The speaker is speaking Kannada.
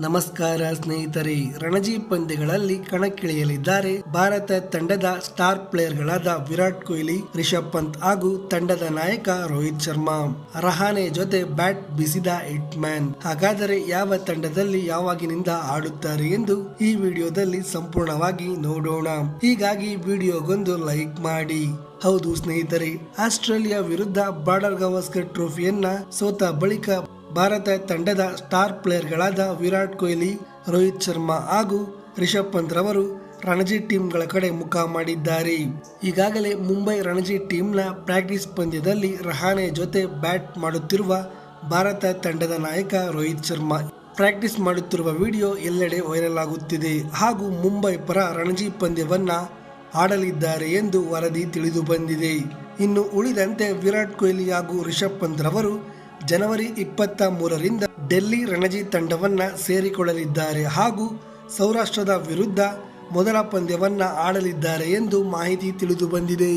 ನಮಸ್ಕಾರ ಸ್ನೇಹಿತರೆ, ರಣಜಿ ಪಂದ್ಯಗಳಲ್ಲಿ ಕಣಕ್ಕಿಳಿಯಲಿದ್ದಾರೆ ಭಾರತ ತಂಡದ ಸ್ಟಾರ್ ಪ್ಲೇಯರ್ಗಳಾದ ವಿರಾಟ್ ಕೊಹ್ಲಿ, ರಿಷಬ್ ಪಂತ್ ಹಾಗೂ ತಂಡದ ನಾಯಕ ರೋಹಿತ್ ಶರ್ಮಾ. ರಹಾನೆ ಜೊತೆ ಬ್ಯಾಟ್ ಬೀಸಿದ ಹಿಟ್ ಮ್ಯಾನ್. ಹಾಗಾದರೆ ಯಾವ ತಂಡದಲ್ಲಿ ಯಾವಾಗಿನಿಂದ ಆಡುತ್ತಾರೆ ಎಂದು ಈ ವಿಡಿಯೋದಲ್ಲಿ ಸಂಪೂರ್ಣವಾಗಿ ನೋಡೋಣ. ಹೀಗಾಗಿ ವಿಡಿಯೋಗೊಂದು ಲೈಕ್ ಮಾಡಿ. ಹೌದು ಸ್ನೇಹಿತರೆ, ಆಸ್ಟ್ರೇಲಿಯಾ ವಿರುದ್ಧ ಬಾರ್ಡರ್ ಗವಾಸ್ಕರ್ ಟ್ರೋಫಿಯನ್ನ ಸೋತ ಬಳಿಕ ಭಾರತ ತಂಡದ ಸ್ಟಾರ್ ಪ್ಲೇಯರ್ಗಳಾದ ವಿರಾಟ್ ಕೊಹ್ಲಿ, ರೋಹಿತ್ ಶರ್ಮಾ ಹಾಗೂ ರಿಷಬ್ ಪಂತ್ ರವರು ರಣಜಿ ಟೀಮ್ಗಳ ಕಡೆ ಮುಖ ಮಾಡಿದ್ದಾರೆ. ಈಗಾಗಲೇ ಮುಂಬೈ ರಣಜಿ ಟೀಮ್ನ ಪ್ರಾಕ್ಟೀಸ್ ಪಂದ್ಯದಲ್ಲಿ ರಹಾನೆ ಜೊತೆ ಬ್ಯಾಟ್ ಮಾಡುತ್ತಿರುವ ಭಾರತ ತಂಡದ ನಾಯಕ ರೋಹಿತ್ ಶರ್ಮಾ ಪ್ರಾಕ್ಟೀಸ್ ಮಾಡುತ್ತಿರುವ ವಿಡಿಯೋ ಎಲ್ಲೆಡೆ ವೈರಲ್ ಆಗುತ್ತಿದೆ ಹಾಗೂ ಮುಂಬೈ ಪರ ರಣಜಿ ಪಂದ್ಯವನ್ನ ಆಡಲಿದ್ದಾರೆ ಎಂದು ವರದಿ ತಿಳಿದು ಬಂದಿದೆ. ಇನ್ನು ಉಳಿದಂತೆ ವಿರಾಟ್ ಕೊಹ್ಲಿ ಹಾಗೂ ರಿಷಬ್ ಪಂತ್ ರವರು ಜನವರಿ 23ರಿಂದ ಡೆಲ್ಲಿ ರಣಜಿ ತಂಡವನ್ನ ಸೇರಿಕೊಳ್ಳಲಿದ್ದಾರೆ ಹಾಗೂ ಸೌರಾಷ್ಟ್ರದ ವಿರುದ್ಧ ಮೊದಲ ಪಂದ್ಯವನ್ನ ಆಡಲಿದ್ದಾರೆ ಎಂದು ಮಾಹಿತಿ ತಿಳಿದು ಬಂದಿದೆ.